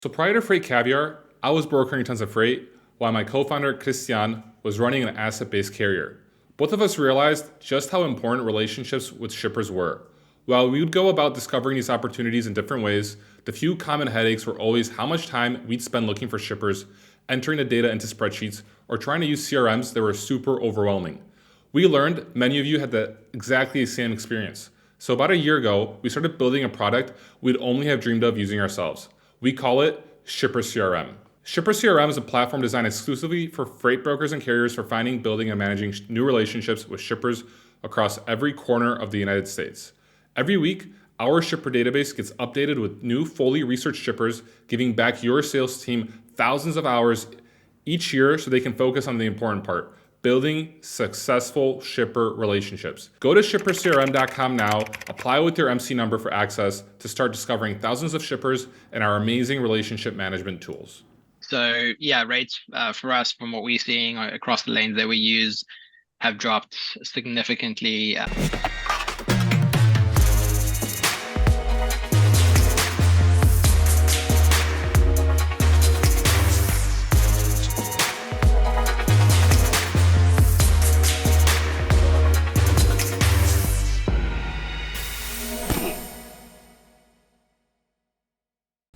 So prior to Freight Caviar, I was brokering tons of freight, while my co-founder Christian was running an asset-based carrier. Both of us realized just how important relationships with shippers were. While we would go about discovering these opportunities in different ways, the few common headaches were always how much time we'd spend looking for shippers, entering the data into spreadsheets, or trying to use CRMs that were super overwhelming. We learned many of you had exactly the same experience. So about a year ago, we started building a product we'd only have dreamed of using ourselves. We call it Shipper CRM. Shipper CRM is a platform designed exclusively for freight brokers and carriers for finding, building, and managing new relationships with shippers across every corner of the United States. Every week, our shipper database gets updated with new fully researched shippers, giving back your sales team thousands of hours each year so they can focus on the important part: building successful shipper relationships. Go to shippercrm.com now, apply with your MC number for access to start discovering thousands of shippers and our amazing relationship management tools. So yeah, rates for us, from what we're seeing across the lanes that we use, have dropped significantly.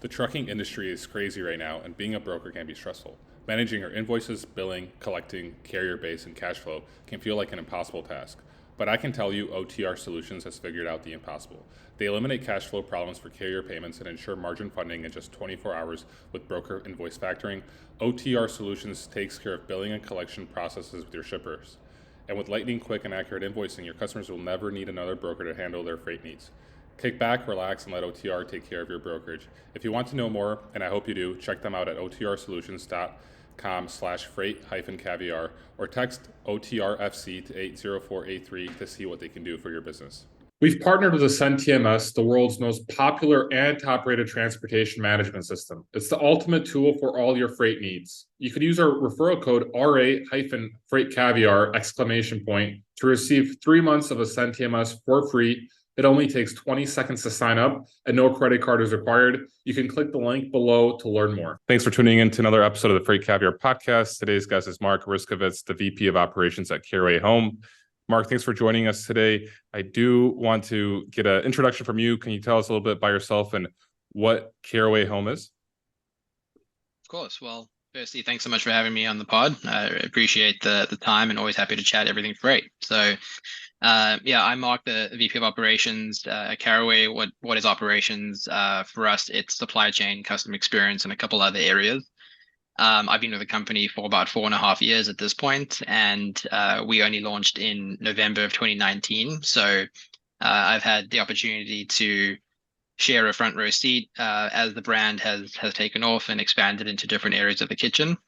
The trucking industry is crazy right now, and being a broker can be stressful. Managing your invoices, billing, collecting, carrier base, and cash flow can feel like an impossible task. But I can tell you OTR Solutions has figured out the impossible. They eliminate cash flow problems for carrier payments and ensure margin funding in just 24 hours with broker invoice factoring. OTR Solutions takes care of billing and collection processes with your shippers. And with lightning quick and accurate invoicing, your customers will never need another broker to handle their freight needs. Kick back, relax, and let OTR take care of your brokerage. If you want to know more, and I hope you do, check them out at otrsolutions.com/freight-caviar or text OTRFC to 80483 to see what they can do for your business. We've partnered with Ascend TMS, the world's most popular and top-rated transportation management system. It's the ultimate tool for all your freight needs. You could use our referral code RA-FreightCaviar! To receive 3 months of Ascend TMS for free. It only takes 20 seconds to sign up and no credit card is required. You can click the link below to learn more. Thanks for tuning in to another episode of the Freight Caviar Podcast. Today's guest is Mark Riskowitz, the VP of Operations at Caraway Home. Mark, thanks for joining us today. I do want to get an introduction from you. Can you tell us a little bit about yourself and what Caraway Home is? Of course. Well, firstly, thanks so much for having me on the pod. I appreciate the time and always happy to chat everything freight. So I'm Mark, the VP of Operations at Caraway. What is operations? For us, it's supply chain, customer experience, and a couple other areas. I've been with the company for about 4.5 years at this point, and we only launched in November of 2019. So I've had the opportunity to share a front row seat as the brand has taken off and expanded into different areas of the kitchen.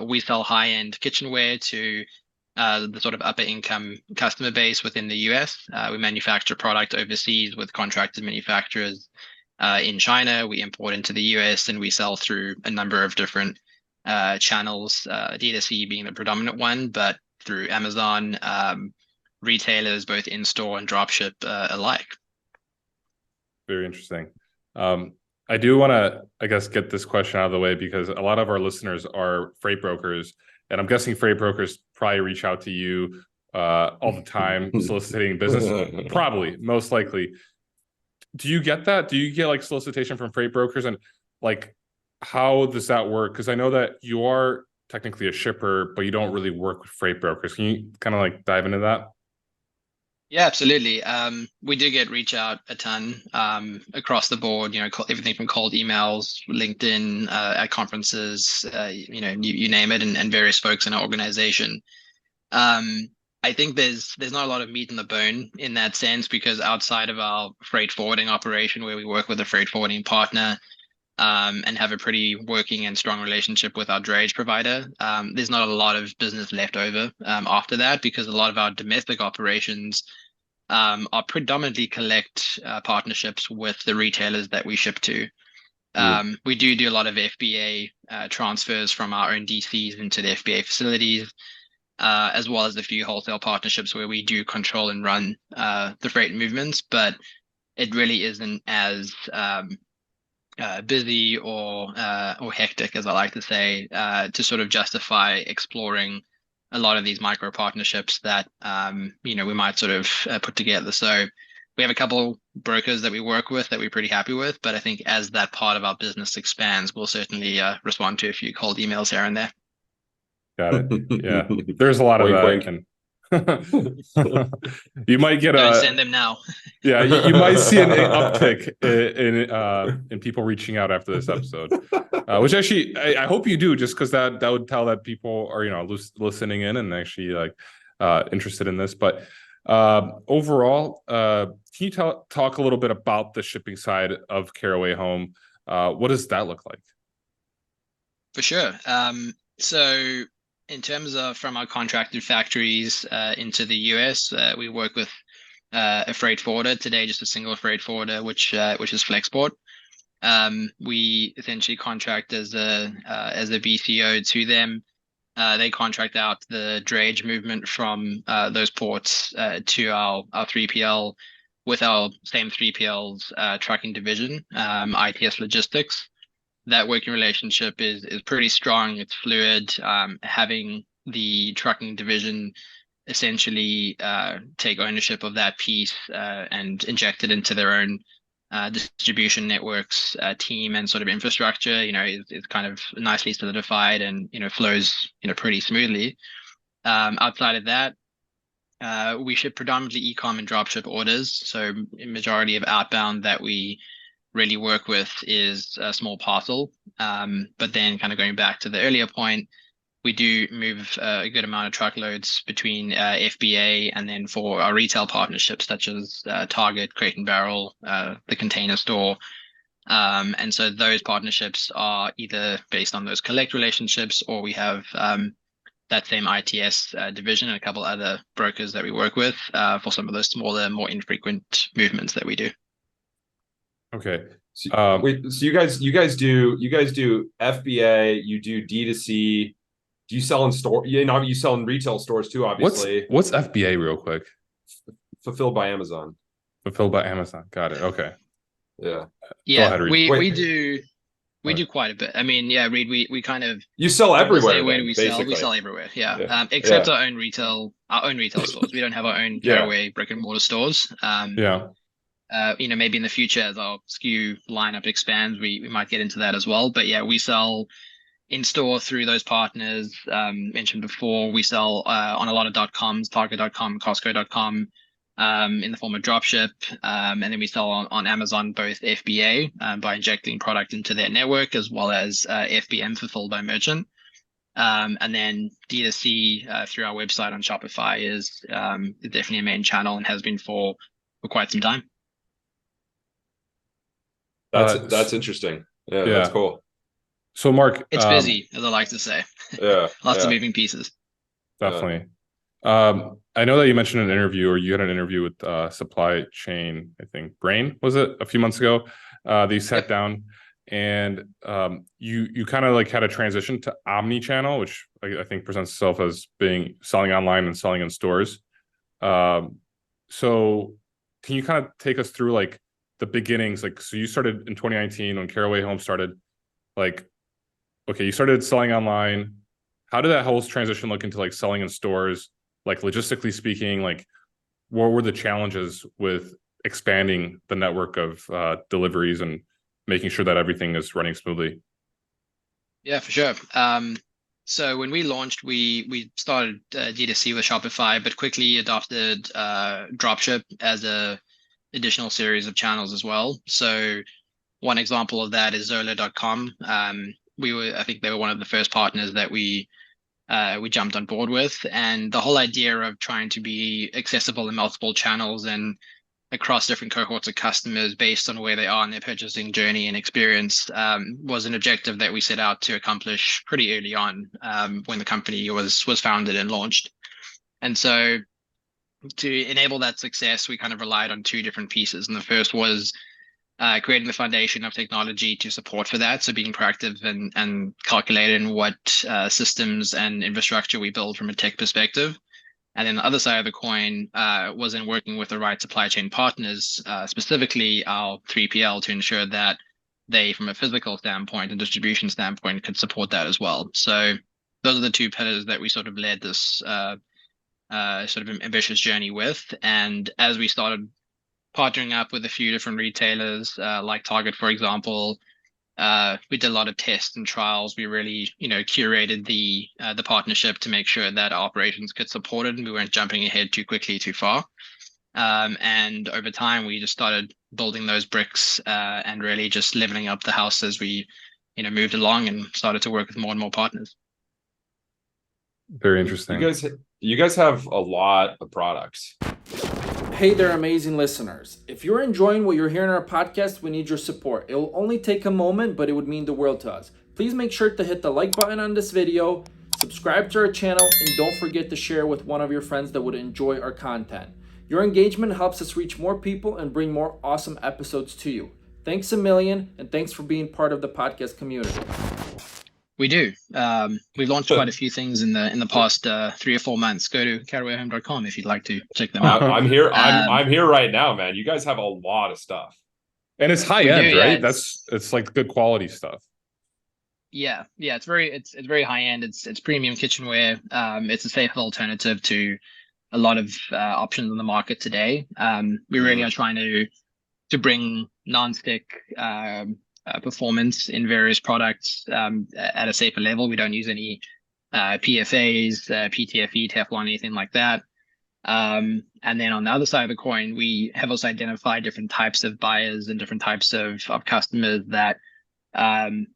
We sell high-end kitchenware to the sort of upper income customer base within the US. We manufacture product overseas with contracted manufacturers in China. We import into the US and we sell through a number of different channels, D2C being the predominant one, but through Amazon, retailers, both in-store and dropship alike. Very interesting. I do want to, get this question out of the way because a lot of our listeners are freight brokers. And I'm guessing freight brokers probably reach out to you all the time soliciting business. Probably, most likely. Do you get that? Do you get like solicitation from freight brokers? And like, how does that work? Because I know that you are technically a shipper, but you don't really work with freight brokers. Can you kind of like dive into that? Yeah, absolutely. We do get reach out a ton across the board, everything from cold emails, LinkedIn, at conferences, you name it, and various folks in our organization. I think there's not a lot of meat in the bone in that sense, because outside of our freight forwarding operation, where we work with a freight forwarding partner and have a pretty working and strong relationship with our drayage provider, there's not a lot of business left over after that, because a lot of our domestic operations are predominantly collect partnerships with the retailers that we ship to. We do a lot of FBA transfers from our own DCs into the FBA facilities, as well as a few wholesale partnerships where we do control and run the freight movements, but it really isn't as busy or hectic, as I like to say, to sort of justify exploring a lot of these micro partnerships that we might sort of put together. So we have a couple brokers that we work with that we're pretty happy with, but I think as that part of our business expands, we'll certainly respond to a few cold emails here and there. Got it. Yeah, there's a lot of Wink, that. wink. You might get Don't send them now. Yeah, you might see an uptick in people reaching out after this episode, which actually I hope you do, just because that would tell that people are listening in and actually like interested in this. But overall, can you talk a little bit about the shipping side of Caraway Home? What does that look like? For sure. So in terms of from our contracted factories into the US, we work with a freight forwarder today, just a single freight forwarder, which is Flexport. We essentially contract as a BCO to them. They contract out the drayage movement from those ports to our 3PL with our same 3PL's trucking division, ITS Logistics. That working relationship is pretty strong. It's fluid. Having the trucking division essentially take ownership of that piece and inject it into their own distribution networks team and sort of infrastructure, is kind of nicely solidified and flows pretty smoothly. Outside of that, we ship predominantly e-com and dropship orders. So a majority of outbound that we really work with is a small parcel. But then kind of going back to the earlier point, we do move a good amount of truckloads between FBA and then for our retail partnerships such as Target, Crate and Barrel, the Container Store. And so those partnerships are either based on those collect relationships, or we have that same ITS division and a couple other brokers that we work with for some of those smaller, more infrequent movements that we do. Okay. Wait, so you guys do FBA, you do D2C. Do you sell in store? You sell in retail stores too, obviously. What's FBA real quick? Fulfilled by Amazon. Fulfilled by Amazon. Got it. Okay. Yeah. Yeah, ahead, Reed. we do quite a bit. I mean, yeah, Reed, we kind of You sell everywhere. Where do we sell? We sell everywhere. Yeah. Except our own retail stores. We don't have our own Caraway brick and mortar stores. Maybe in the future as our SKU lineup expands, we might get into that as well. But yeah, we sell in store through those partners mentioned before. We sell on a lot of .coms, Target.com, Costco.com, in the form of dropship, and then we sell on Amazon, both FBA by injecting product into their network, as well as FBM fulfilled by merchant. And then D2C through our website on Shopify is definitely a main channel and has been for quite some time. That's interesting. Yeah, that's cool. So Mark, it's busy, as I like to say. Yeah. Lots of moving pieces. Definitely. I know that you mentioned an interview, or you had an interview with Supply Chain, I think Brain, was it, a few months ago? That you sat down and you kind of like had a transition to omni-channel, which I think presents itself as being selling online and selling in stores. So can you kind of take us through like the beginnings? Like, so you started in 2019 when Caraway Home started. Like, okay, you started selling online. How did that whole transition look into like selling in stores? Like logistically speaking, like what were the challenges with expanding the network of deliveries and making sure that everything is running smoothly? Yeah, for sure. So when we launched, we started D2C with Shopify, but quickly adopted dropship as a additional series of channels as well. So one example of that is Zola.com. I think they were one of the first partners that we jumped on board with, and the whole idea of trying to be accessible in multiple channels and across different cohorts of customers based on where they are in their purchasing journey and experience was an objective that we set out to accomplish pretty early on when the company was founded and launched. And so to enable that success, we kind of relied on two different pieces. And the first was creating the foundation of technology to support for that. So being proactive and calculated in what systems and infrastructure we build from a tech perspective. And then the other side of the coin was in working with the right supply chain partners, specifically our 3PL, to ensure that they, from a physical standpoint and distribution standpoint, could support that as well. So those are the two pillars that we sort of led this sort of ambitious journey with. And as we started partnering up with a few different retailers, like Target, for example, we did a lot of tests and trials. We really, curated the partnership to make sure that our operations could support it and we weren't jumping ahead too quickly, too far. And over time, we just started building those bricks and really just leveling up the house as we, moved along and started to work with more and more partners. Very interesting. You guys have a lot of products. Hey there, amazing listeners. If you're enjoying what you're hearing on our podcast, we need your support. It will only take a moment, but it would mean the world to us. Please make sure to hit the like button on this video, subscribe to our channel, and don't forget to share with one of your friends that would enjoy our content. Your engagement helps us reach more people and bring more awesome episodes to you. Thanks a million, and thanks for being part of the podcast community. We do. We've launched quite a few things in the past 3 or 4 months. Go to carawayhome.com if you'd like to check them out. I'm here. I'm here right now, man. You guys have a lot of stuff, and it's high end, right? It's like good quality stuff. Yeah. It's very high end. It's premium kitchenware. It's a safe alternative to a lot of options on the market today. We really are trying to bring non-stick performance in various products at a safer level. We don't use any PFAs, PTFE, Teflon, anything like that. And then on the other side of the coin, we have also identified different types of buyers and different types of customers that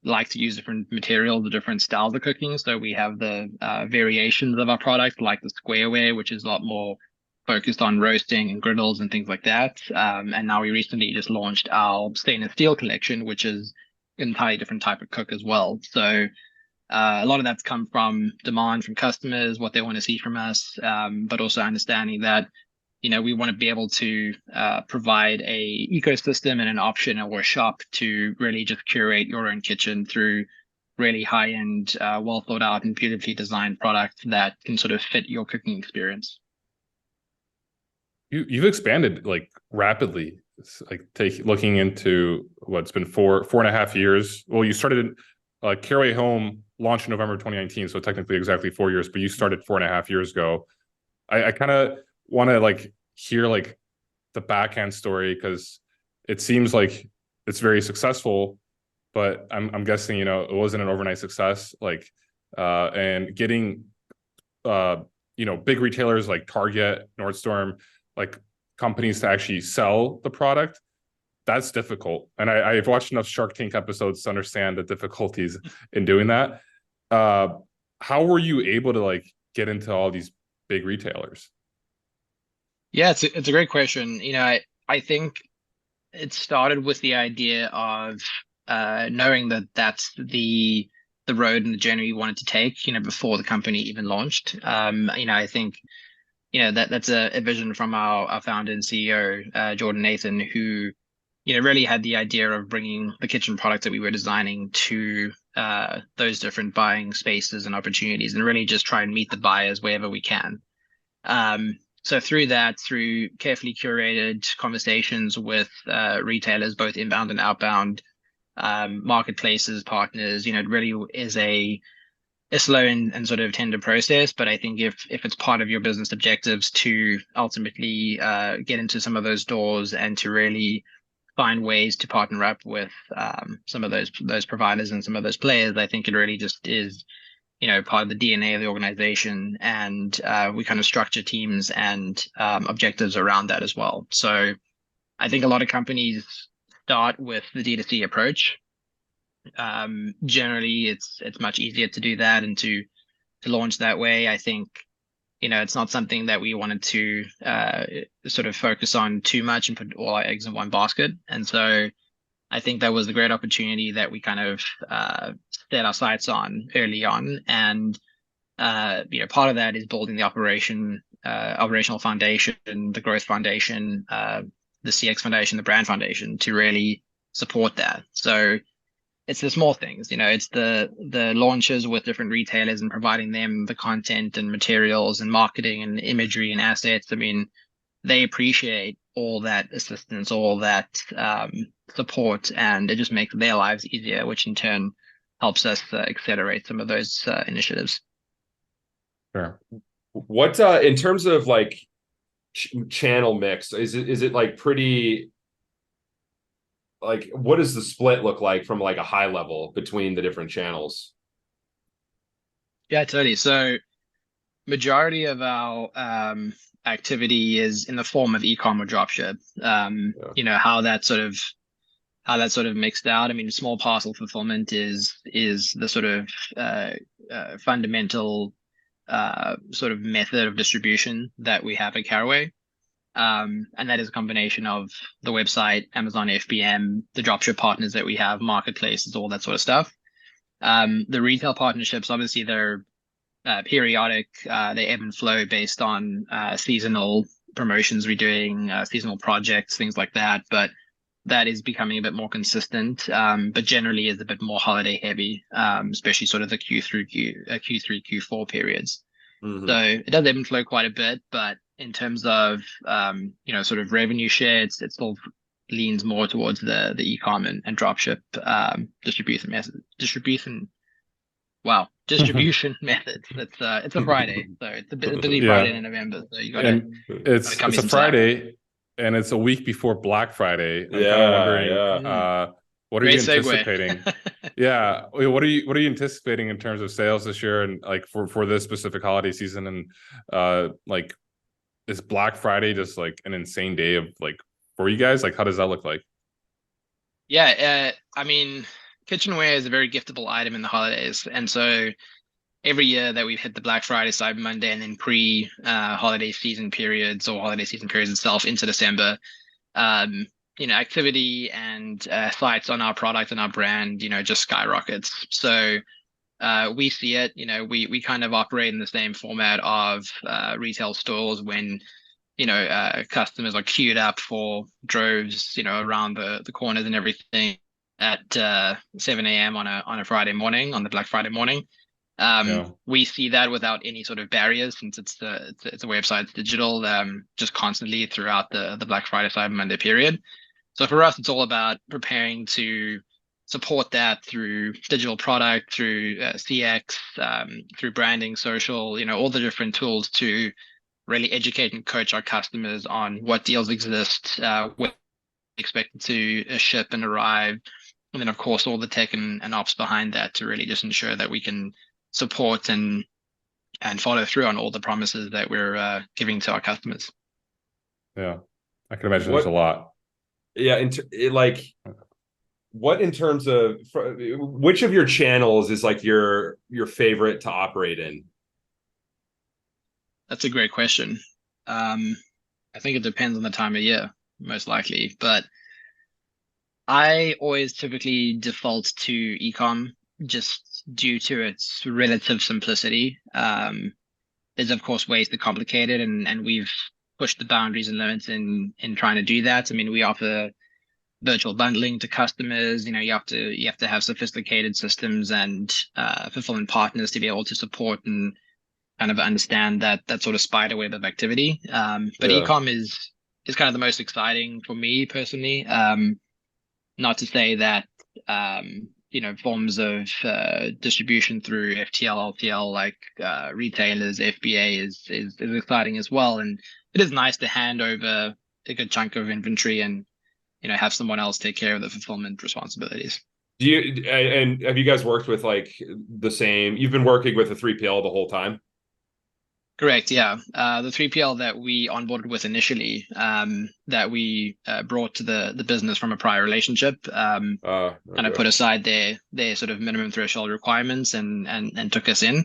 like to use different materials, the different styles of cooking. So we have the variations of our product, like the squareware, which is a lot more focused on roasting and griddles and things like that. And now we recently just launched our stainless steel collection, which is an entirely different type of cook as well. So a lot of that's come from demand from customers, what they want to see from us, but also understanding that, we want to be able to provide a ecosystem and an option or a shop to really just curate your own kitchen through really high-end, well thought out and beautifully designed products that can sort of fit your cooking experience. You've expanded like rapidly. It's like looking into what's been 4.5 years. Well, you started Caraway Home launched in November 2019, so technically exactly 4 years. But you started 4.5 years ago. I kind of want to hear the backhand story, because it seems like it's very successful, but I'm guessing it wasn't an overnight success. And getting big retailers like Target, Nordstrom, companies to actually sell the product, that's difficult. And I've watched enough Shark Tank episodes to understand the difficulties in doing that. How were you able to get into all these big retailers? Yeah, it's a great question. I think it started with the idea of knowing that that's the road and the journey we wanted to take, before the company even launched. I think that's a vision from our founder and CEO, Jordan Nathan, who, really had the idea of bringing the kitchen products that we were designing to those different buying spaces and opportunities, and really just try and meet the buyers wherever we can. So through carefully curated conversations with retailers, both inbound and outbound, marketplaces, partners, it really is a slow and sort of tender process. But I think if it's part of your business objectives to ultimately get into some of those doors and to really find ways to partner up with some of those providers and some of those players, I think it really just is, part of the DNA of the organization. And we kind of structure teams and objectives around that as well. So I think a lot of companies start with the D2C approach. Generally it's much easier to do that and to launch that way. I think it's not something that we wanted to sort of focus on too much and put all our eggs in one basket. And so I think that was a great opportunity that we kind of set our sights on early on. And part of that is building the operational foundation, the growth foundation, the CX foundation, the brand foundation, to really support that. So it's the small things, it's the launches with different retailers and providing them the content and materials and marketing and imagery and assets. I mean, they appreciate all that assistance, all that support, and it just makes their lives easier, which in turn helps us accelerate some of those initiatives. Sure. What in terms of like channel mix, is it like pretty, like what does the split look like from like a high level between the different channels? Yeah, totally. So majority of our activity is in the form of e-com or dropship. You know, how that sort of mixed out. I mean, small parcel fulfillment is the sort of fundamental sort of method of distribution that we have at Caraway. And that is a combination of the website, Amazon FBM, the dropship partners that we have, marketplaces, all that sort of stuff. The retail partnerships, obviously, they're periodic. They ebb and flow based on seasonal promotions we're doing, seasonal projects, things like that. But that is becoming a bit more consistent, but generally is a bit more holiday heavy, especially sort of the Q3, Q4 periods. Mm-hmm. So it does ebb and flow quite a bit, but in terms of you know, sort of revenue share, it still leans more towards the e-com and dropship distribution methods. It's a Friday, so it's a busy Friday in November. So you got to. It's a Friday, and it's a week before Black Friday. I'm kind of wondering, what are you anticipating? Yeah, what are you anticipating in terms of sales this year, and like for this specific holiday season, and like, is Black Friday just like an insane day of like for you guys? Like, how does that look like? Yeah, I mean, kitchenware is a very giftable item in the holidays, and so every year that we've hit the Black Friday, Cyber Monday, and then holiday season periods or holiday season periods itself into December, you know, activity and sites on our product and our brand, you know, just skyrockets. So we see it, you know, we kind of operate in the same format of retail stores when, you know, customers are queued up for droves, you know, around the corners and everything at 7 a.m. on a Friday morning, on the Black Friday morning. We see that without any sort of barriers, since it's a website, it's digital, just constantly throughout the Black Friday, Cyber Monday period. So for us, it's all about preparing to support that through digital product, through CX, through branding, social, you know, all the different tools to really educate and coach our customers on what deals exist, what expected to ship and arrive, and then of course all the tech and ops behind that to really just ensure that we can support and follow through on all the promises that we're giving to our customers. Yeah, I can imagine there's a lot. Yeah, what in terms of which of your channels is like your favorite to operate in? That's a great question. I think it depends on the time of year, most likely, but I always typically default to e-com just due to its relative simplicity. There's of course ways to complicate it, and we've pushed the boundaries and limits in trying to do that. I mean, we offer virtual bundling to customers. You know, you have to have sophisticated systems and fulfillment partners to be able to support and kind of understand that sort of spider web of activity. But e-com is kind of the most exciting for me personally. Not to say that you know, forms of distribution through FTL, LTL, like retailers, FBA is exciting as well. And it is nice to hand over a good chunk of inventory and, you know, have someone else take care of the fulfillment responsibilities. And have you guys worked with like you've been working with a 3PL the whole time? Correct. Yeah. The 3PL that we onboarded with initially, that we brought to the business from a prior relationship, kind of put aside their sort of minimum threshold requirements and took us in.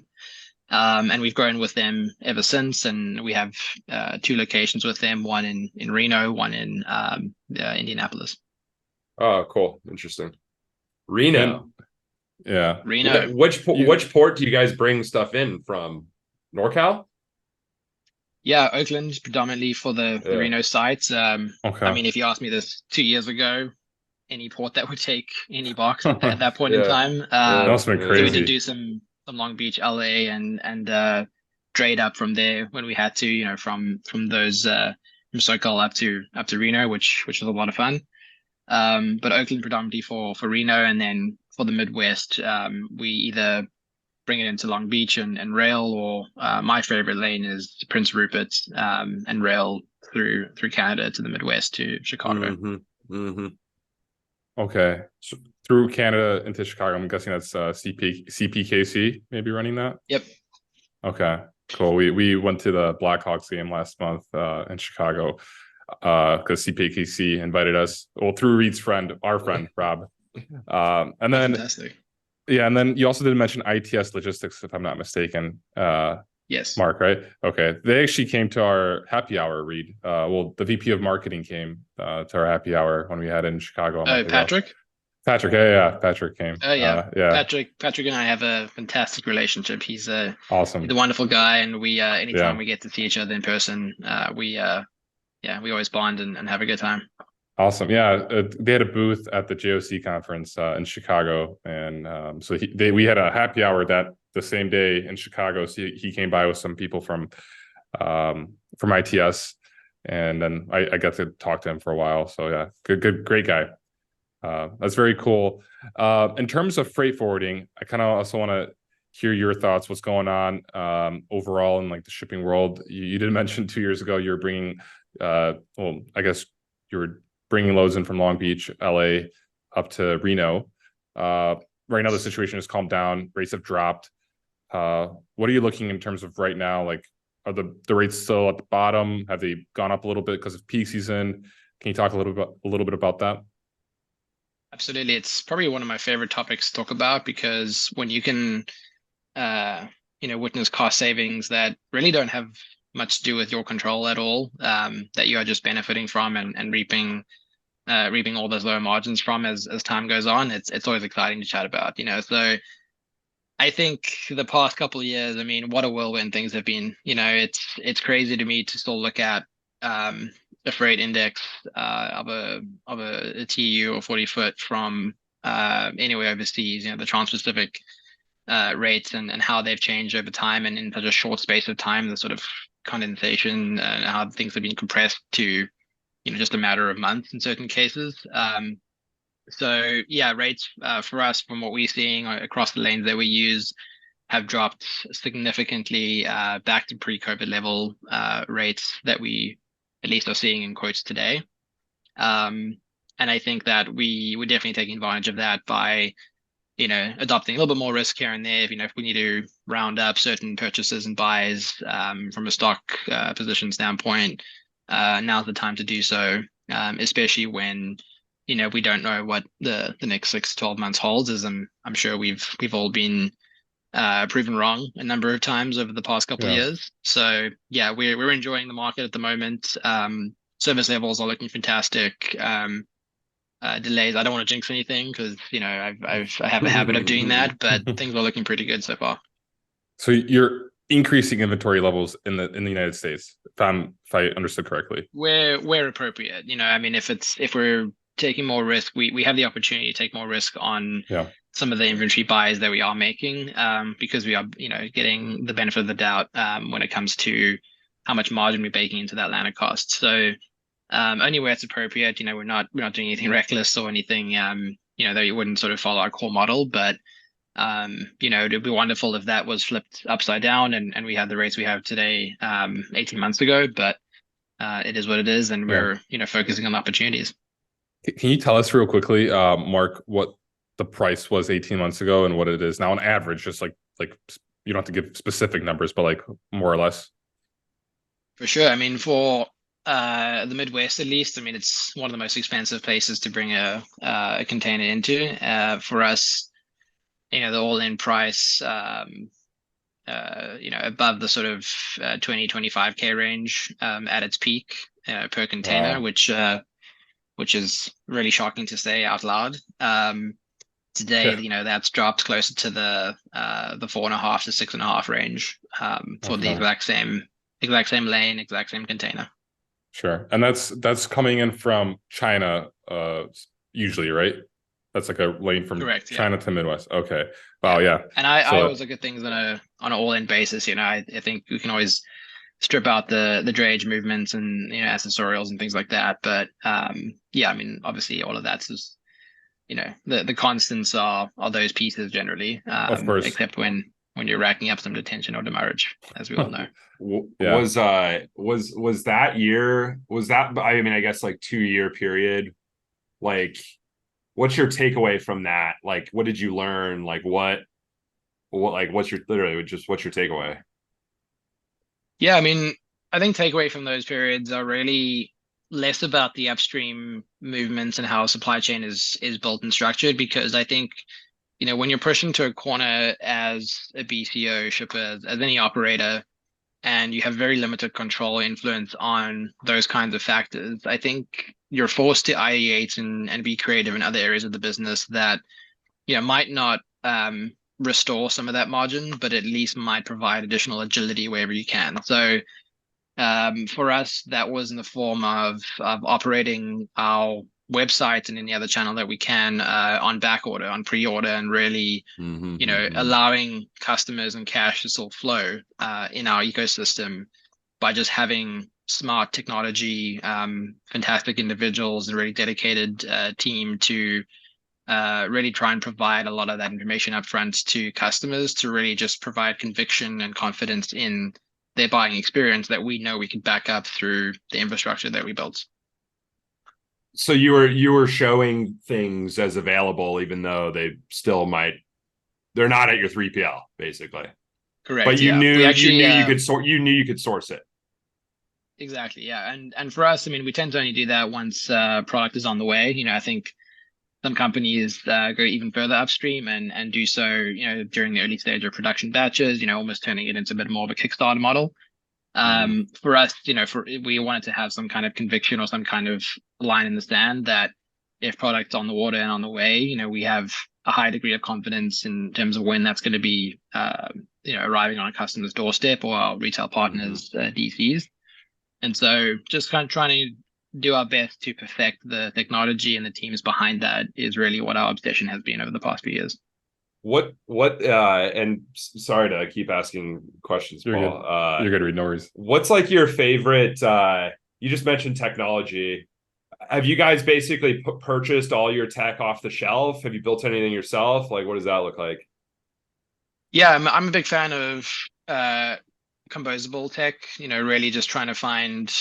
And we've grown with them ever since. And we have 2 locations with them, one in Reno, one in Indianapolis. Oh, cool. Interesting. Reno. Yeah. Reno. Which port do you guys bring stuff in from? NorCal? Yeah, Oakland predominantly for the Reno sites. Okay. I mean, if you asked me this 2 years ago, any port that would take any box at that point in time. That must have been crazy. So we did do some Long Beach, LA, and trade up from there when we had to, you know, from those from SoCal up to Reno, which was a lot of fun. but Oakland predominantly for Reno, and then for the Midwest, we either bring it into Long Beach and rail, or my favorite lane is Prince Rupert, and rail through Canada to the Midwest to Chicago. Okay, so through Canada into Chicago. I'm guessing that's CPKC maybe running that. Yep. Okay, cool. We went to the Blackhawks game last month in Chicago because CPKC invited us. Well, through Reed's friend, our friend Rob. And then Fantastic. Yeah, and then you also did mention ITS Logistics, if I'm not mistaken. Yes. Mark, right? Okay. They actually came to our happy hour, Reed. Well, the VP of marketing came to our happy hour when we had it in Chicago. Oh, Patrick? Patrick, yeah. Patrick came. Oh, yeah. Yeah. Patrick and I have a fantastic relationship. He's awesome. He's a wonderful guy, and we anytime we get to see each other in person, we always bond and have a good time. Awesome. Yeah. They had a booth at the JOC conference in Chicago. And so we had a happy hour that the same day in Chicago. So he came by with some people from ITS. And then I got to talk to him for a while. So yeah, great guy. That's very cool. In terms of freight forwarding, I kind of also want to hear your thoughts. What's going on overall in like the shipping world? You did mention 2 years ago you were bringing, I guess you were bringing loads in from Long Beach, LA, up to Reno. Right now the situation has calmed down. Rates have dropped. What are you looking in terms of right now? Like, are the rates still at the bottom? Have they gone up a little bit because of peak season? Can you talk a little bit about that? Absolutely. It's probably one of my favorite topics to talk about, because when you can, witness cost savings that really don't have much to do with your control at all, that you are just benefiting from and reaping all those lower margins from as time goes on, it's always exciting to chat about. So I think the past couple of years, I mean, what a whirlwind things have been. It's crazy to me to still look at a freight index of a TEU or 40-foot from anywhere overseas, the Trans-Pacific rates and how they've changed over time, and in such a short space of time, the sort of condensation and how things have been compressed to just a matter of months in certain cases. So yeah, rates for us, from what we're seeing across the lanes that we use, have dropped significantly back to pre-COVID level rates that we at least are seeing in quotes today. And I think that we're definitely taking advantage of that by adopting a little bit more risk here and there. If we need to round up certain purchases and buys from a stock position standpoint, now's the time to do so, especially when we don't know what the next 6 to 12 months holds. As I'm sure we've all been proven wrong a number of times over the past couple of years. So yeah, we're enjoying the market at the moment. Service levels are looking fantastic. Delays, I don't want to jinx anything, because I have a habit of doing that, but things are looking pretty good so far. So you're increasing inventory levels in the United States, if I understood correctly. Where appropriate. If we're taking more risk, we have the opportunity to take more risk on some of the inventory buys that we are making, because we are getting the benefit of the doubt when it comes to how much margin we're baking into that landed cost. So only where it's appropriate. We're not doing anything reckless or anything that you wouldn't sort of follow our core model, but it'd be wonderful if that was flipped upside down and we had the rates we have today 18 months ago. But it is what it is, and we're focusing on opportunities. Can you tell us real quickly, Mark, what the price was 18 months ago and what it is now on average? Just like you don't have to give specific numbers, but like more or less. For sure. For the Midwest, at least, it's one of the most expensive places to bring a container into. For us, the all-in price, above the sort of 20-25K range at its peak per container, which is really shocking to say out loud. Today, that's dropped closer to the 4.5 to 6.5 range for the exact same lane, exact same container. Sure. And that's coming in from China, usually, right? That's like a lane from China to Midwest. Okay. Wow. Yeah. And I always look at things on an all-in basis. I think we can always strip out the drayage movements and accessorials and things like that. But yeah, I mean, obviously all of that's just the constants are those pieces generally, Of course. except when you're racking up some detention or demurrage, as we all know. Yeah. Was that year, I mean, I guess like 2-year period, like what's your takeaway from that? Like what did you learn? Like what's your takeaway? Yeah, I mean, I think takeaway from those periods are really less about the upstream movements and how a supply chain is built and structured, because I think when you're pushing to a corner as a BCO shipper, as any operator, and you have very limited control or influence on those kinds of factors, I think you're forced to ideate and be creative in other areas of the business that might not restore some of that margin, but at least might provide additional agility wherever you can. So for us, that was in the form of operating our website and any other channel that we can on back order, on pre-order, and really allowing customers and cash to sort of flow in our ecosystem by just having smart technology, fantastic individuals, and really dedicated team to really try and provide a lot of that information up front to customers, to really just provide conviction and confidence in their buying experience that we know we can back up through the infrastructure that we built. So you were showing things as available, even though they're not at your 3PL, basically. Correct. But you knew you could source it. Exactly. Yeah. And for us, I mean, we tend to only do that once product is on the way. I think some companies go even further upstream and do so, during the early stage of production batches, almost turning it into a bit more of a Kickstarter model. For us, we wanted to have some kind of conviction or some kind of line in the sand that if product's on the water and on the way, we have a high degree of confidence in terms of when that's going to be, arriving on a customer's doorstep or our retail partners' DCs. And so just kind of trying to do our best to perfect the technology and the teams behind that is really what our obsession has been over the past few years. And sorry to keep asking questions, Paul. You're good, Reed. No worries. What's like your favorite, you just mentioned technology. Have you guys basically purchased all your tech off the shelf? Have you built anything yourself? Like, what does that look like? Yeah, I'm a big fan of composable tech, really just trying to find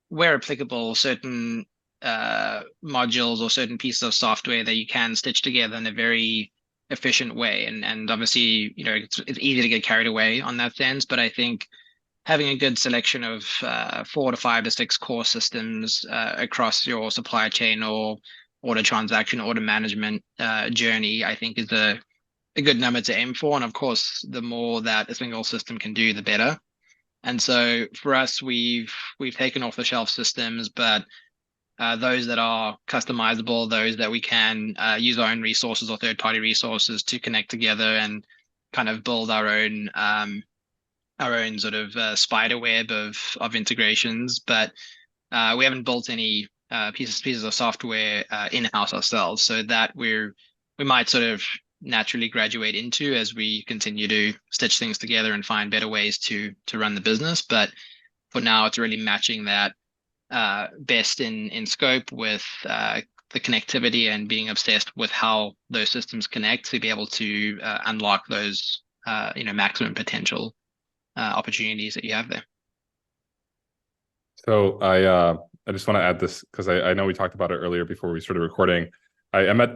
where applicable certain modules or certain pieces of software that you can stitch together in a very efficient way. And obviously, it's easy to get carried away on that sense, but I think having a good selection of 4 to 5 to 6 core systems across your supply chain or order transaction, order management journey, I think is a good number to aim for. And of course, the more that a single system can do, the better. And so for us, we've taken off the shelf systems, but those that are customizable, those that we can use our own resources or third-party resources to connect together and kind of build our own sort of spider web of integrations. But we haven't built any pieces of software in-house ourselves, so that we might sort of naturally graduate into as we continue to stitch things together and find better ways to run the business. But for now, it's really matching that best in scope with the connectivity and being obsessed with how those systems connect to be able to unlock those maximum potential opportunities that you have there. So I just want to add this because I know we talked about it earlier before we started recording. I met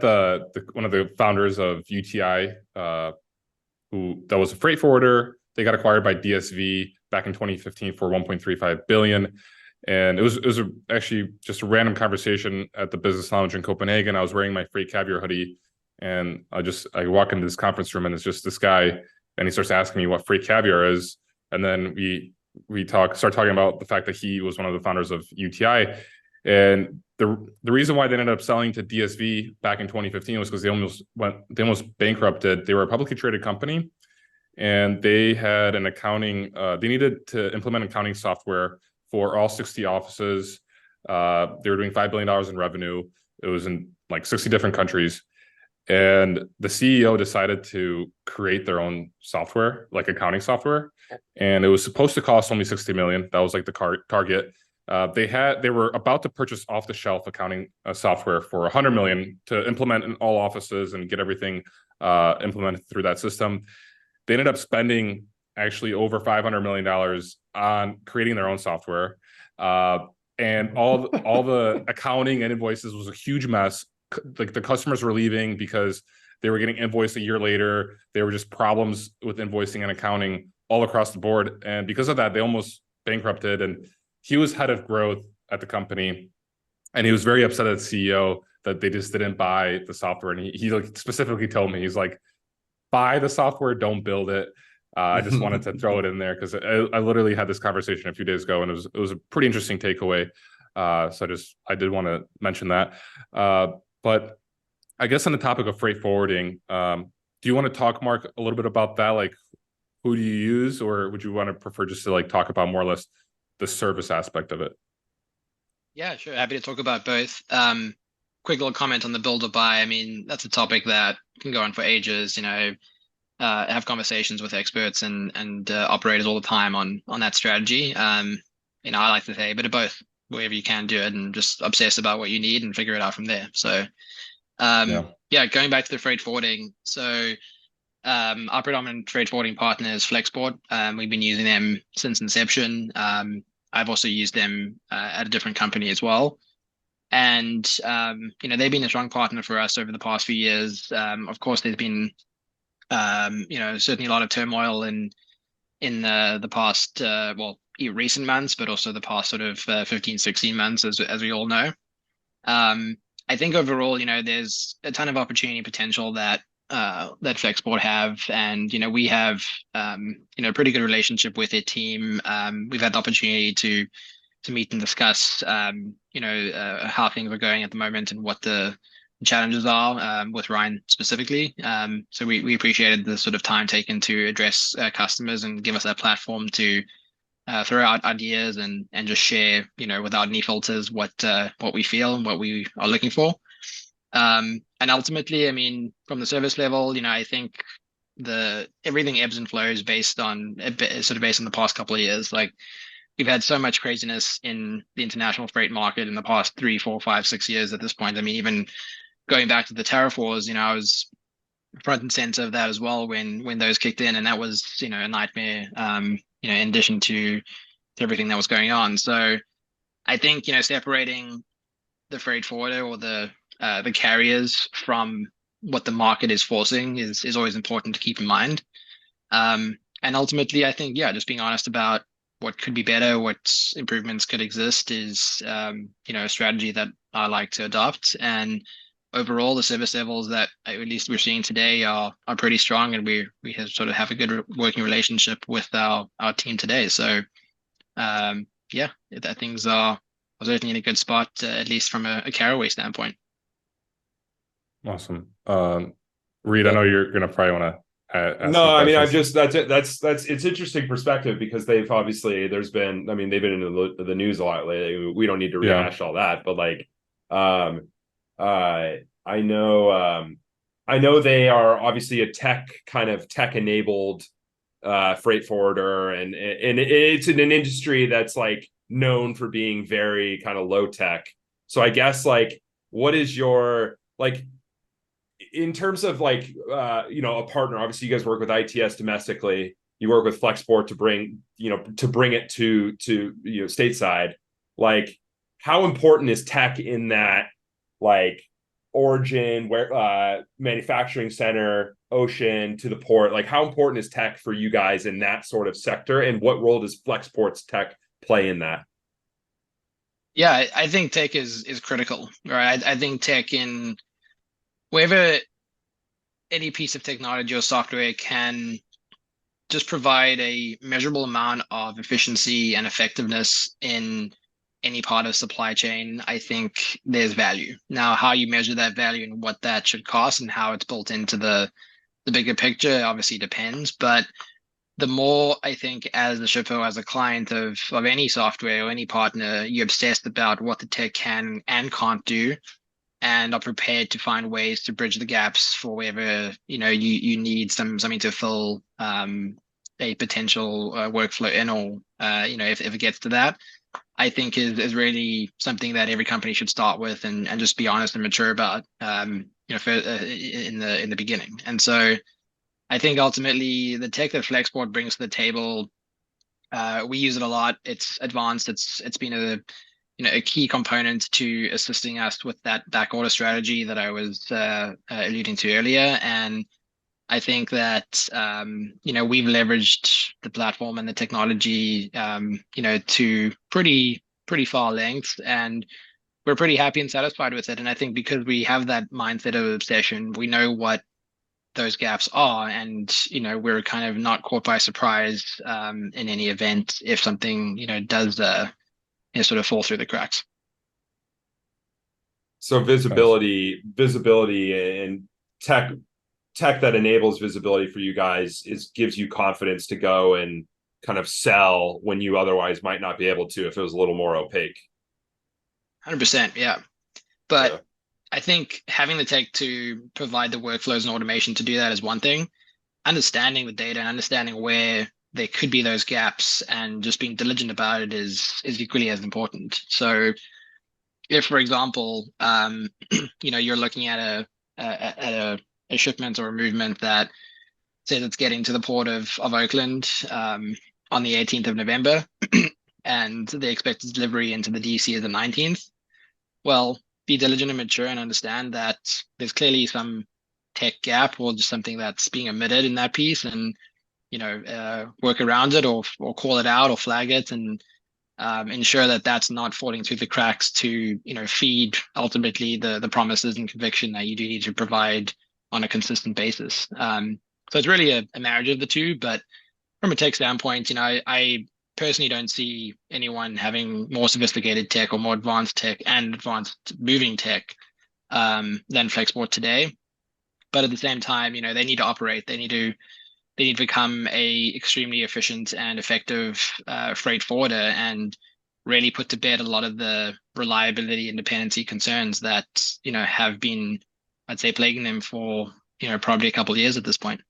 one of the founders of UTI, that was a freight forwarder. They got acquired by DSV back in 2015 for 1.35 billion. And it was actually just a random conversation at the business lounge in Copenhagen. I was wearing my Freight Caviar hoodie, and I walk into this conference room, and it's just this guy, and he starts asking me what Freight Caviar is. And then we start talking about the fact that he was one of the founders of UTI. And the reason why they ended up selling to DSV back in 2015 was because they almost bankrupted. They were a publicly traded company, and they had an accounting. They needed to implement accounting software for all 60 offices. They were doing $5 billion in revenue. It was in like 60 different countries, And the CEO decided to create their own software, like accounting software. And it was supposed to cost only 60 million. That was like the target. They were about to purchase off the shelf accounting software for 100 million to implement in all offices and get everything implemented through that system. They ended up spending actually over $500 million on creating their own software. And all the accounting and invoices was a huge mess. Like the customers were leaving because they were getting invoiced a year later. There were just problems with invoicing and accounting all across the board. And because of that, they almost bankrupted. And he was head of growth at the company. And he was very upset at the CEO that they just didn't buy the software. And he like specifically told me, he's like, buy the software, don't build it. I just wanted to throw it in there because I literally had this conversation a few days ago, and it was a pretty interesting takeaway. So I did want to mention that. But I guess on the topic of freight forwarding, do you want to talk, Mark, a little bit about that? Like, who do you use, or would you want to prefer just to like talk about more or less the service aspect of it? Yeah, sure. Happy to talk about both. Quick little comment on the build or buy. I mean, that's a topic that can go on for ages. Have conversations with experts and operators all the time on that strategy. I like to say a bit of both, wherever you can do it, and just obsess about what you need and figure it out from there. So, going back to the freight forwarding. So, our predominant freight forwarding partner is Flexport. We've been using them since inception. I've also used them at a different company as well. And, they've been a strong partner for us over the past few years. Of course, there's been, certainly a lot of turmoil in the past, recent months, but also the past sort of 15, 16 months, as we all know. I think overall, there's a ton of opportunity potential that Flexport have, and we have a pretty good relationship with their team. We've had the opportunity to meet and discuss how things are going at the moment and what the challenges are with Ryan specifically. So we appreciated the sort of time taken to address customers and give us that platform to throw out ideas and just share, without any filters, what we feel and what we are looking for. And ultimately, I mean, from the service level, I think everything ebbs and flows based on the past couple of years. Like, we've had so much craziness in the international freight market in the past 3, 4, 5, 6 years at this point. I mean, even going back to the tariff wars, I was front and center of that as well when those kicked in, and that was, a nightmare, in addition to everything that was going on. So I think, separating the freight forwarder or the carriers from what the market is forcing is always important to keep in mind. And ultimately, I think, just being honest about what could be better, what improvements could exist is, a strategy that I like to adopt. And overall, the service levels that at least we're seeing today are pretty strong, and we have a good working relationship with our team today. So, that things are certainly in a good spot, at least from a Caraway standpoint. Awesome. Reed, I know you're going to probably want to no, I mean, I'm just, that's it. That's it's interesting perspective, because they've obviously, they've been in the news a lot lately. We don't need to rehash all that, but like, I know they are obviously a tech enabled freight forwarder, and it's in an industry that's like known for being very kind of low tech. So I guess, like, what is your, like, in terms of like, a partner? Obviously you guys work with ITS domestically, you work with Flexport to bring it to stateside. Like, how important is tech in that, like, origin, where manufacturing center, ocean to the port? Like, how important is tech for you guys in that sort of sector, and what role does Flexport's tech play in that? Yeah, I think tech is critical, right? I think tech in wherever any piece of technology or software can just provide a measurable amount of efficiency and effectiveness in any part of supply chain, I think there's value. Now, how you measure that value and what that should cost and how it's built into the bigger picture obviously depends. But the more, I think, as a shipper, as a client of any software or any partner, you're obsessed about what the tech can and can't do, and are prepared to find ways to bridge the gaps for wherever you need something to fill a potential workflow in, or if it gets to that. I think is really something that every company should start with, and just be honest and mature about in the beginning. And so I think ultimately the tech that Flexport brings to the table, we use it a lot. It's advanced. It's been a key component to assisting us with that back order strategy that I was alluding to earlier. And I think that we've leveraged the platform and the technology to pretty far lengths, and we're pretty happy and satisfied with it. And I think because we have that mindset of obsession, we know what those gaps are, and we're kind of not caught by surprise in any event if something does sort of fall through the cracks. So visibility and tech that enables visibility for you guys gives you confidence to go and kind of sell when you otherwise might not be able to if it was a little more opaque. 100%, yeah. But yeah. I think having the tech to provide the workflows and automation to do that is one thing. Understanding the data and understanding where there could be those gaps and just being diligent about it is equally as important. So if, for example, you're looking at a shipment or a movement that says it's getting to the port of Oakland on the 18th of November, and the expected delivery into the DC is the 19th, well, be diligent and mature and understand that there's clearly some tech gap or just something that's being omitted in that piece, and work around it or call it out or flag it, and ensure that that's not falling through the cracks to feed ultimately the promises and conviction that you do need to provide on a consistent basis. So it's really a marriage of the two. But from a tech standpoint, I personally don't see anyone having more sophisticated tech or more advanced tech and advanced moving tech than Flexport today. But at the same time, they need to operate. They need to become a extremely efficient and effective freight forwarder, and really put to bed a lot of the reliability and dependency concerns that have been, I'd say, plaguing them for probably a couple of years at this point.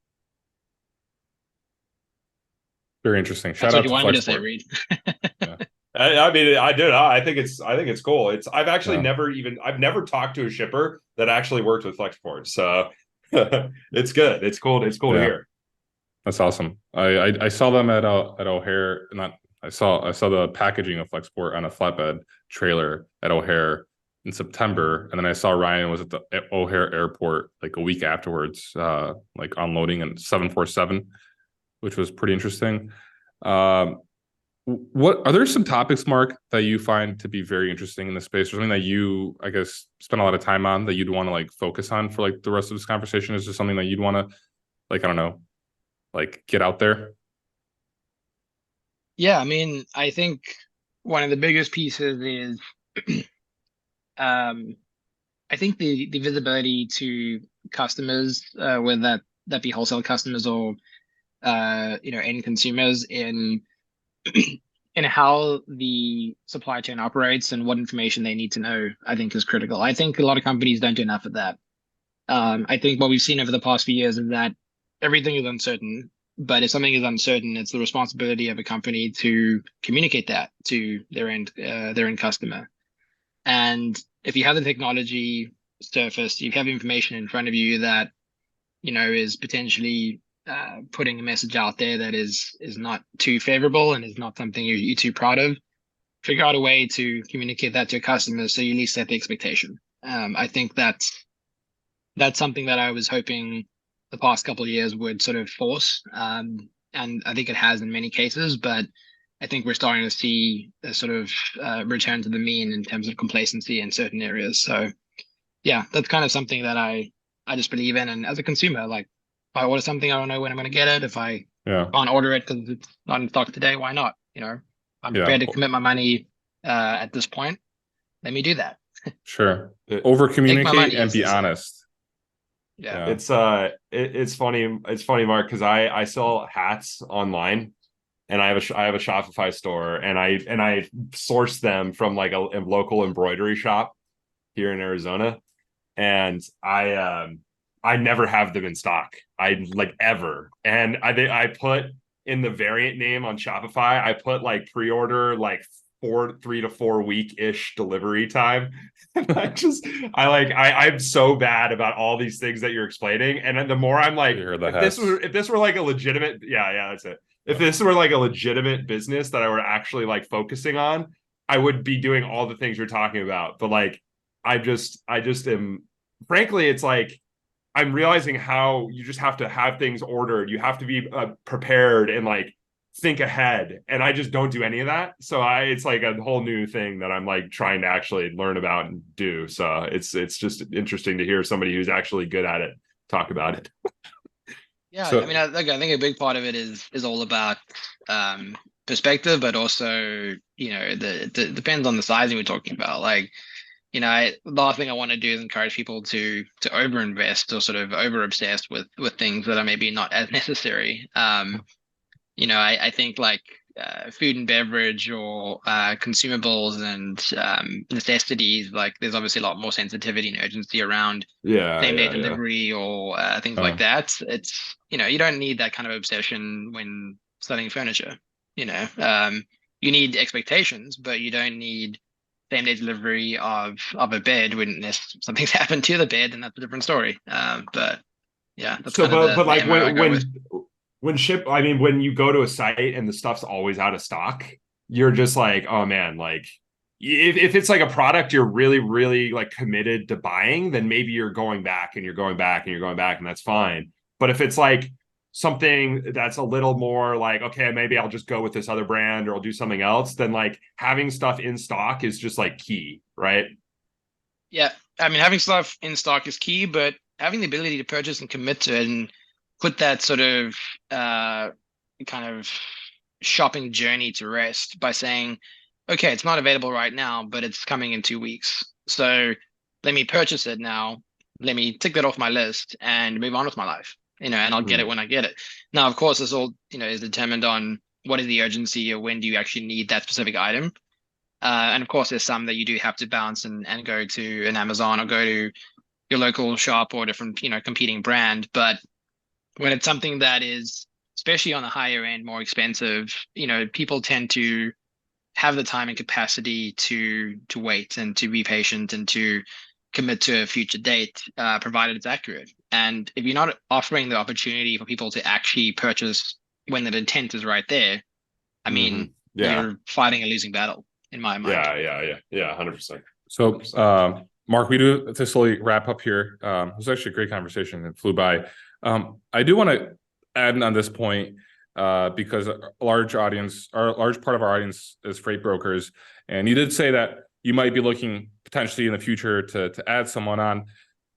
Very interesting. Shout out to Flexport. To say, Reed. Yeah. I mean, I did. I think it's cool. I've actually I've never talked to a shipper that actually worked with Flexport, so it's good. It's cool. It's cool to hear. That's awesome. I saw them at O'Hare. I saw the packaging of Flexport on a flatbed trailer at O'Hare in September, and then I saw Ryan was at the O'Hare airport like a week afterwards, like unloading a 747, which was pretty interesting. What are there some topics, Mark, that you find to be very interesting in this space, or something that you, I guess, spend a lot of time on that you'd want to like focus on for like the rest of this conversation? Is there something that you'd want to, like, I don't know, like get out there? Yeah, I mean, I think one of the biggest pieces is I think the visibility to customers, whether that be wholesale customers or end consumers, in how the supply chain operates and what information they need to know, I think is critical. I think a lot of companies don't do enough of that. I think what we've seen over the past few years is that everything is uncertain, but if something is uncertain, it's the responsibility of a company to communicate that to their end customer. And if you have the technology surfaced, you have information in front of you that is potentially putting a message out there that is not too favorable and is not something you're too proud of, figure out a way to communicate that to your customers so you at least set the expectation. I think that's something that I was hoping the past couple of years would sort of force, and I think it has in many cases, but I think we're starting to see a sort of return to the mean in terms of complacency in certain areas. So yeah, that's kind of something that I just believe in. And as a consumer, like, if I order something, I don't know when I'm going to get it. If I can't order it because it's not in stock today, why not? I'm prepared to commit my money at this point. Let me do that. Sure. Over communicate and be honest. Yeah. It's funny. It's funny, Mark, because I sell hats online, and I have a Shopify store, and I source them from like a local embroidery shop here in Arizona. and I never have them in stock. I like ever. And I put in the variant name on Shopify, I put like pre-order like 3 to 4 week-ish delivery time. And I'm so bad about all these things that you're explaining. And then the more I'm like, if this were like a legitimate, that's it. If this were like a legitimate business that I were actually like focusing on, I would be doing all the things you're talking about. But like, I just am, frankly, it's like, I'm realizing how you just have to have things ordered. You have to be prepared and like think ahead. And I just don't do any of that. So it's like a whole new thing that I'm like trying to actually learn about and do. So it's just interesting to hear somebody who's actually good at it talk about it. Yeah, so, I mean, I think a big part of it is all about perspective, but also, you know, the depends on the sizing we're talking about. Like, you know, the last thing I want to do is encourage people to overinvest or sort of over obsess with things that are maybe not as necessary. You know, I think like food and beverage or consumables and necessities, like there's obviously a lot more sensitivity and urgency around same day delivery or things like that. It's, you know, you don't need that kind of obsession when selling furniture. You know, you need expectations, but you don't need same day delivery of a bed when something's happened to the bed, and that's a different story. But yeah, that's so but like when you go to a site and the stuff's always out of stock, you're just like, oh man, like if it's like a product you're really, really like committed to buying, then maybe you're going back and you're going back and you're going back, and that's fine. But if it's like something that's a little more like, okay, maybe I'll just go with this other brand or I'll do something else, then like having stuff in stock is just like key, right? Yeah, I mean, having stuff in stock is key, but having the ability to purchase and commit to it and put that sort of kind of shopping journey to rest by saying, okay, it's not available right now, but it's coming in 2 weeks. So let me purchase it now. Let me tick that off my list and move on with my life, you know, and I'll get it when I get it. Now, of course, this all, you know, is determined on what is the urgency or when do you actually need that specific item. And of course, there's some that you do have to bounce and go to an Amazon or go to your local shop or a different, you know, competing brand. But when it's something that is, especially on the higher end, more expensive, you know, people tend to have the time and capacity to wait and to be patient and to commit to a future date, provided it's accurate. And if you're not offering the opportunity for people to actually purchase when the intent is right there, I mean, you're fighting a losing battle, in my mind. Yeah, 100%. So, Mark, we do to slowly wrap up here. It was actually a great conversation and flew by. I do want to add on this point because a large part of our audience is freight brokers, and you did say that you might be looking potentially in the future to add someone on.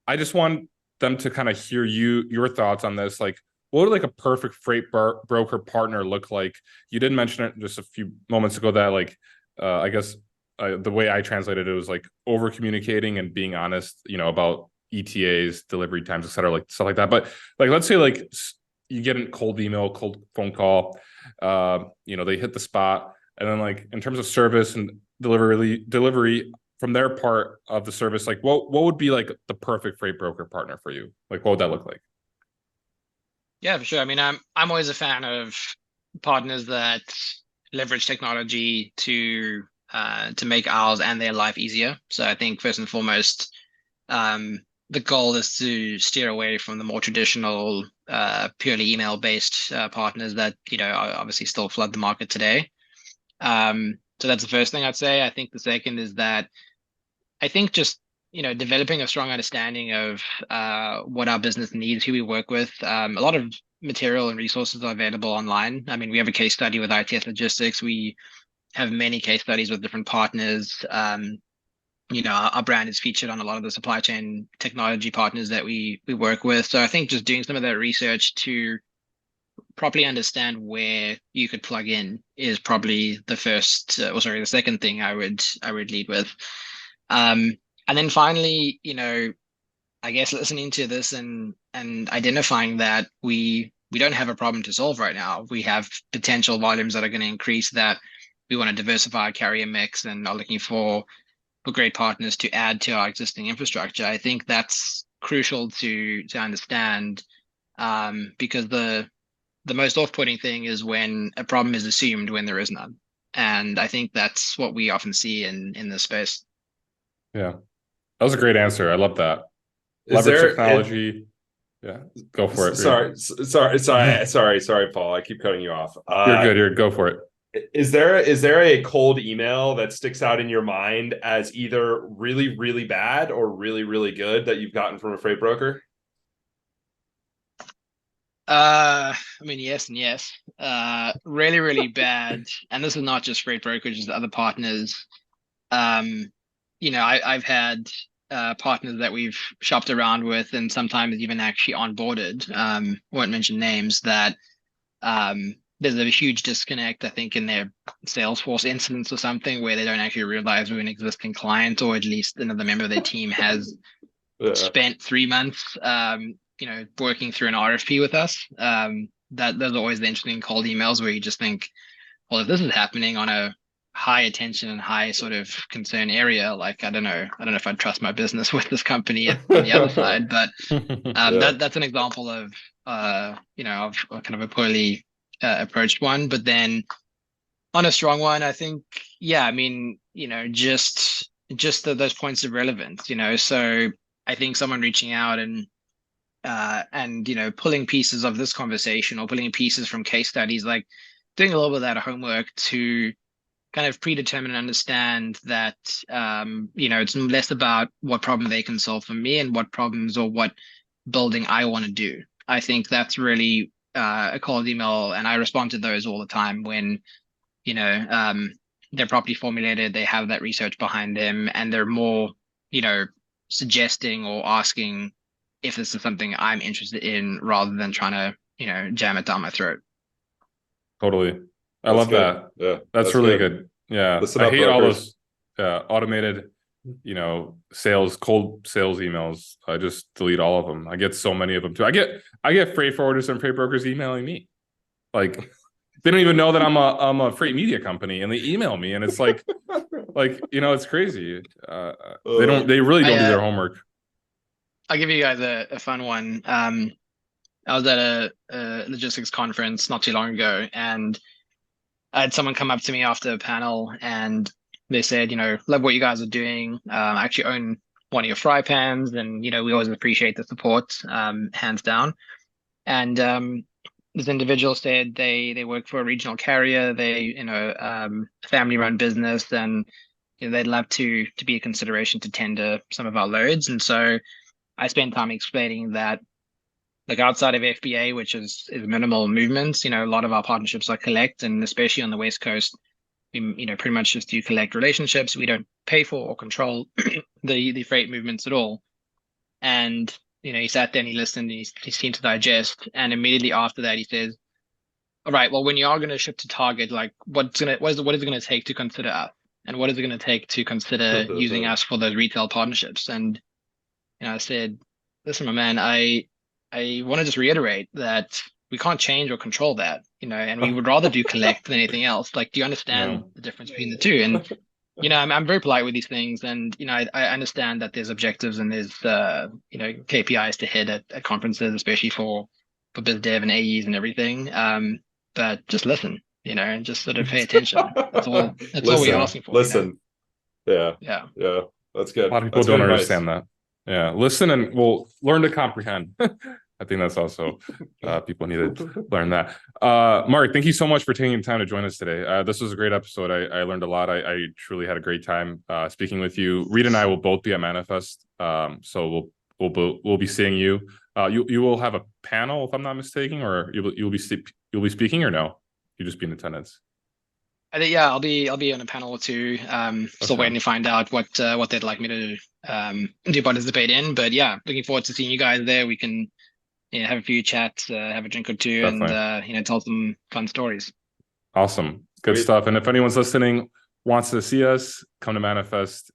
I just want them to kind of hear your thoughts on this. Like, what would like a perfect freight broker partner look like? You did mention it just a few moments ago that like I guess the way I translated it was like over communicating and being honest, you know, about ETAs, delivery times, et cetera, like stuff like that. But like, let's say like you get a cold email, cold phone call, you know, they hit the spot, and then like in terms of service and delivery from their part of the service, like what would be like the perfect freight broker partner for you? Like, what would that look like? Yeah, for sure. I mean, I'm always a fan of partners that leverage technology to make ours and their life easier. So I think first and foremost, the goal is to steer away from the more traditional, purely email-based partners that, you know, obviously still flood the market today. So that's the first thing I'd say. I think the second is that I think just, you know, developing a strong understanding of what our business needs, who we work with. A lot of material and resources are available online. I mean, we have a case study with ITS Logistics. We have many case studies with different partners. You know, our brand is featured on a lot of the supply chain technology partners that we work with. So I think just doing some of that research to properly understand where you could plug in is probably the second thing I would lead with. And then finally, you know, I guess listening to this and identifying that we don't have a problem to solve right now. We have potential volumes that are going to increase, that we want to diversify our carrier mix and are looking for for great partners to add to our existing infrastructure. I think that's crucial to understand, because the most off-putting thing is when a problem is assumed when there is none. And I think that's what we often see in this space. Yeah, that was a great answer. I love that. Leverage technology. Yeah, go for it. Sorry, Paul. I keep cutting you off. You're good. Go for it. Is there a cold email that sticks out in your mind as either really, really bad or really, really good that you've gotten from a freight broker? I mean, yes and yes. Really, really bad. And this is not just freight brokerages, other partners. I've had partners that we've shopped around with and sometimes even actually onboarded, won't mention names, that there's a huge disconnect, I think, in their Salesforce instance or something where they don't actually realize we're an existing client, or at least another member of their team has spent 3 months working through an RFP with us. That those are always the interesting cold emails where you just think, well, if this is happening on a high attention and high sort of concern area, like I don't know if I'd trust my business with this company on the other side, but that's an example of of kind of a poorly approached one. But then on a strong one, I think, just those points of relevance, so I think someone reaching out and pulling pieces of this conversation or pulling pieces from case studies, like doing a little bit of that homework to kind of predetermine and understand that, it's less about what problem they can solve for me and what problems or what building I want to do. I think that's really a cold email, and I respond to those all the time when, they're properly formulated, they have that research behind them, and they're more, suggesting or asking if this is something I'm interested in rather than trying to, jam it down my throat. Totally. I love that. Yeah, that's really good. Yeah. I hate all those automated, cold sales emails. I just delete all of them. I get so many of them too. I get freight forwarders and freight brokers emailing me. Like, they don't even know that I'm a freight media company, and they email me, and it's like, it's crazy. They really don't do their homework. I'll give you guys a fun one. I was at a logistics conference not too long ago, and I had someone come up to me after a panel, and they said, love what you guys are doing. I actually own one of your fry pans, and, we always appreciate the support, hands down. And this individual said they work for a regional carrier. They, family-run business, and they'd love to be a consideration to tender some of our loads. And so I spent time explaining that, like, outside of FBA, which is minimal movements, a lot of our partnerships are collect, and especially on the West Coast, we pretty much just do collect relationships. We don't pay for or control the freight movements at all. And he sat there and he listened, and he seemed to digest. And immediately after that, he says, "All right, well, when you are going to ship to Target, like, what is it going to take to consider us, and what is it going to take to consider using us for those retail partnerships?" And I said, "Listen, my man, I want to just reiterate that we can't change or control that, and we would rather do collect than anything else. Like, do you understand the difference between the two?" And, I'm very polite with these things, and, I understand that there's objectives and there's, KPIs to hit at conferences, especially for biz dev and AEs and everything. But just listen, and just sort of pay attention. That's all we're asking for. Listen. Yeah. That's good. A lot of people don't understand that. Yeah, listen and we'll learn to comprehend. I think that's also people need to learn that. Mark, thank you so much for taking the time to join us today. This was a great episode. I learned a lot. I truly had a great time speaking with you. Reed and I will both be at Manifest, so we'll be seeing you. You will have a panel, if I'm not mistaken, or you'll be speaking, or no? You just be in attendance. I think, I'll be on a panel or two. Still waiting to find out what they'd like me to do participate in. But looking forward to seeing you guys there. We can have a few chats, have a drink or two, definitely. And tell some fun stories. Awesome, good stuff. And if anyone's listening wants to see us, come to Manifest,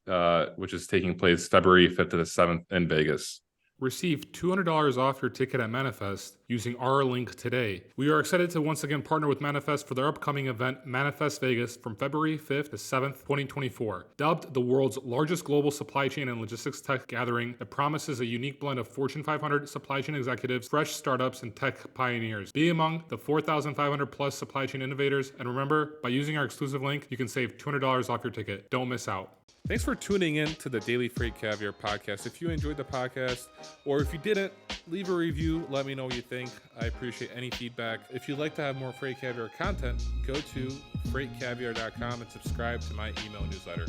which is taking place February 5th to the 7th in Vegas. Receive $200 off your ticket at Manifest using our link today. We are excited to once again partner with Manifest for their upcoming event, Manifest Vegas, from February 5th to 7th, 2024. Dubbed the world's largest global supply chain and logistics tech gathering that promises a unique blend of Fortune 500 supply chain executives, fresh startups, and tech pioneers. Be among the 4,500 plus supply chain innovators, and remember, by using our exclusive link, you can save $200 off your ticket. Don't miss out. Thanks for tuning in to the Daily Freight Caviar Podcast. If you enjoyed the podcast, or if you didn't, leave a review. Let me know what you think. I appreciate any feedback. If you'd like to have more Freight Caviar content, go to freightcaviar.com and subscribe to my email newsletter.